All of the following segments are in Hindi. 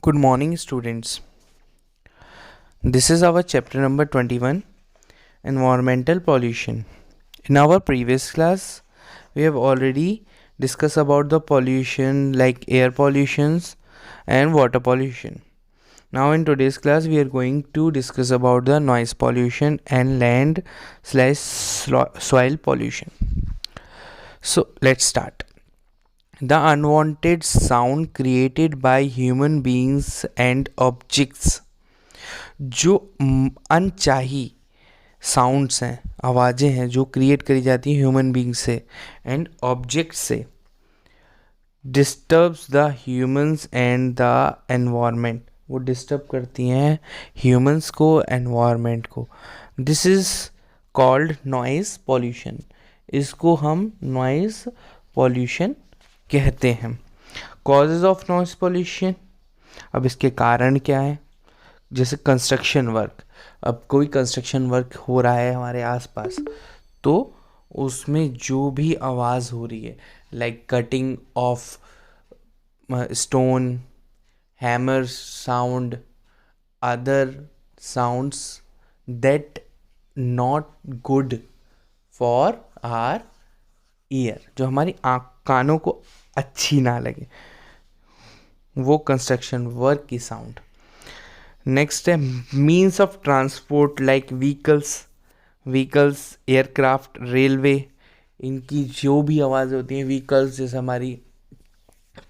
Good morning, students. This is our chapter number 21, Environmental Pollution. In our previous class, we have already discussed about the pollution like air pollutions and water pollution. Now in today's class, we are going to discuss about the noise pollution and land slash soil pollution. So let's start. The unwanted sound created by human beings and objects, जो अनचाही साउंड्स हैं, आवाज़ें हैं जो क्रिएट करी जाती हैं ह्यूमन बींग से एंड ऑब्जेक्ट से, disturbs the humans and the environment, वो डिस्टर्ब करती हैं ह्यूमंस को, एनवायरनमेंट को. This is called noise pollution. इसको हम नॉइज़ पॉल्यूशन कहते हैं. कॉजेज ऑफ नॉइज़ पॉल्यूशन, अब इसके कारण क्या है. जैसे कंस्ट्रक्शन वर्क, अब कोई कंस्ट्रक्शन वर्क हो रहा है हमारे आसपास, तो उसमें जो भी आवाज़ हो रही है like cutting of stone, hammer sound, other sounds that not good for our ear, जो हमारी कानों को अच्छी ना लगे, वो कंस्ट्रक्शन वर्क की साउंड. नेक्स्ट है means of transport like vehicles, aircraft, railway, इनकी जो भी आवाज़ होती हैं, व्हीकल्स जैसे हमारी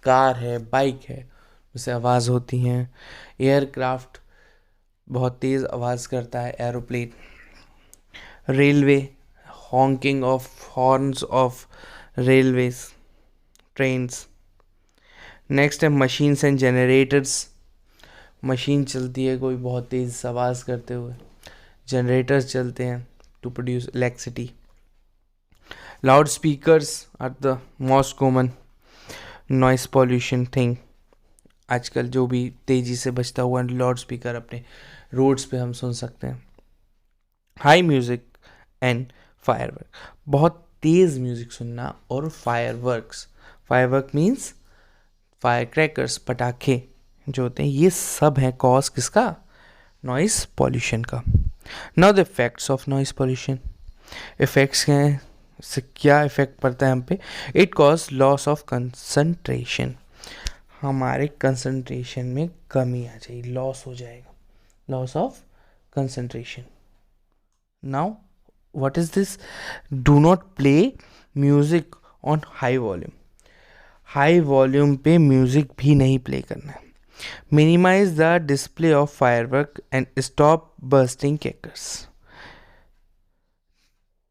कार है, बाइक है, उससे आवाज़ होती हैं. एयरक्राफ्ट बहुत तेज़ आवाज़ करता है, aeroplane. Railway, honking of horns of railways, trains. Next है मशीन्स एंड जनरेटर्स. मशीन चलती है कोई बहुत तेज़ आवाज़ करते हुए, जनरेटर्स चलते हैं to produce electricity. Loud speakers are the most common noise pollution thing. आजकल जो भी तेज़ी से बजता हुआ लाउड स्पीकर अपने रोड्स पे हम सुन सकते हैं. हाई म्यूज़िक एंड फायरवर्क, बहुत तेज़ म्यूज़िक सुनना, और फायरवर्क मीन्स फायर क्रैकर्स, पटाखे जो होते हैं, ये सब है कॉज किसका, नॉइस पॉल्यूशन का. Now the effects of noise pollution. Effects हैं, इससे क्या इफेक्ट पड़ता है हम पे. It cause loss of concentration, हमारे कंसंट्रेशन में कमी आ जाएगी, लॉस हो जाएगा, loss of concentration. Now what is this. Do not play music on high volume. High volume पे म्यूजिक भी नहीं प्ले करना है. Minimize the display of firework and stop bursting crackers.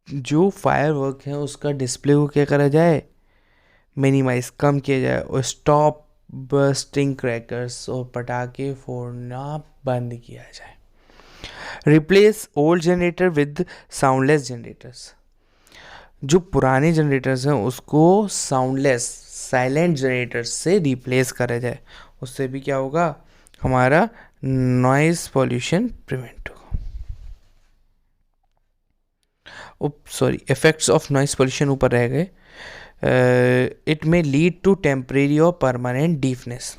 जो फायरवर्क है उसका डिस्प्ले को क्या करा जाए, मिनिमाइज, कम किया जाए, और स्टॉप बर्स्टिंग क्रैकर्स, और पटाखे फोड़ना बंद किया जाए. Replace old generator with soundless generators. जो पुराने जनरेटर्स हैं उसको साउंडलेस, साइलेंट जनरेटर्स से रिप्लेस करा जाए. उससे भी क्या होगा, हमारा नॉइज पॉल्यूशन प्रिवेंट होगा. इफेक्ट्स ऑफ नॉइज पॉल्यूशन ऊपर रह गए. इट में लीड टू टेम्परेरी और परमानेंट डीफनेस.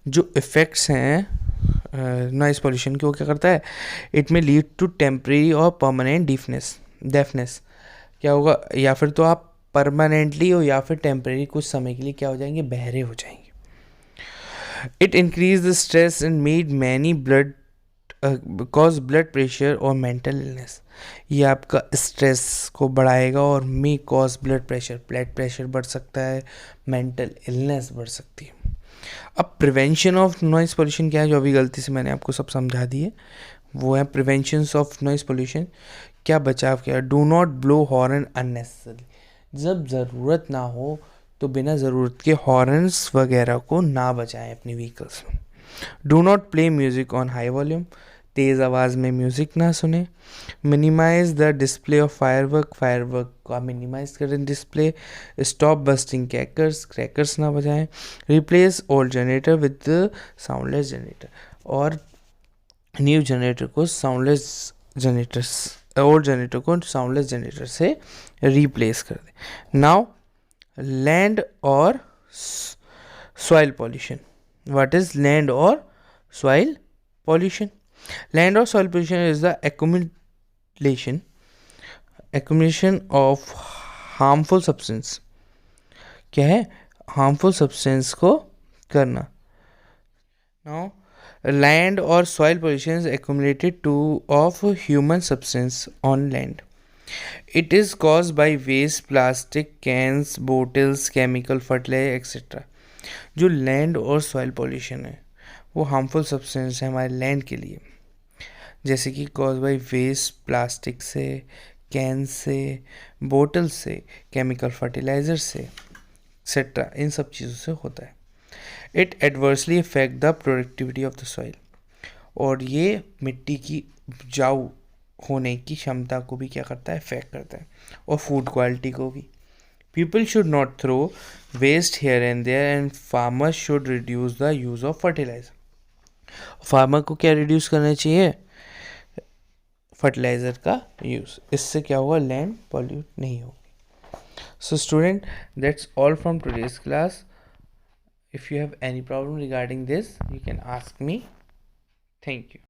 जो इफेक्ट्स हैं नॉइज पॉल्यूशन के, वो क्या करता है, इट में लीड टू टेम्परेरी और परमानेंट डेफनेस. क्या होगा, या फिर तो आप परमानेंटली हो या फिर टेम्परेरी, कुछ समय के लिए क्या हो जाएंगे, बहरे हो जाएंगे. It increased the stress and made many cause blood pressure और mental illness. ये आपका स्ट्रेस को बढ़ाएगा और may cause blood pressure बढ़ सकता है, mental illness बढ़ सकती है. अब प्रिवेंशन ऑफ नॉइस पोल्यूशन क्या है, जो अभी गलती से मैंने आपको सब समझा दिए, वो है प्रिवेंशन ऑफ नॉइस पोल्यूशन. क्या बचाव किया, do not blow horn unnecessary. जब ज़रूरत ना हो तो बिना ज़रूरत के हॉर्न्स वगैरह को ना बजाएं अपनी व्हीकल्स में. Do not play music on high volume, तेज़ आवाज़ में म्यूज़िक ना सुने. Minimise the display of firework का मिनिमाइज करें डिस्प्ले. स्टॉप बस्टिंग क्रैकर्स ना बजाएं. Replace old generator with soundless generator, और न्यू जनरेटर को ओल्ड जनरेटर को साउंडलेस जनरेटर से रिप्लेस कर दें. नाउ लैंड और soil pollution. What is land or soil pollution? Land or soil pollution is the accumulation of harmful substance. क्या है? harmful substance को करना. Now land or soil pollution is accumulated to of human substance on land. It is caused by waste, plastic, cans, bottles, chemical, fertilizer, etc. जो लैंड और सॉइल पॉल्यूशन है वो हार्मफुल सब्सटेंस है हमारे लैंड के लिए, जैसे कि कॉज बाई वेस्ट, प्लास्टिक से, कैन से, बोतल से, केमिकल फर्टिलाइज़र से एक्सेट्रा, इन सब चीज़ों से होता है. It adversely effect the productivity of the soil, और ये मिट्टी की उपजाऊ होने की क्षमता को भी क्या करता है? इफेक्ट करता है, और फूड क्वालिटी को भी. People should not throw waste here and there and farmers should reduce the use of fertilizer. Farmer को क्या रिड्यूस करना चाहिए? फर्टिलाइज़र का यूज़. इससे क्या होगा? लैंड पॉल्यूट नहीं होगी. So student, that's all from today's class. If you have any problem regarding this, you can ask me. Thank you.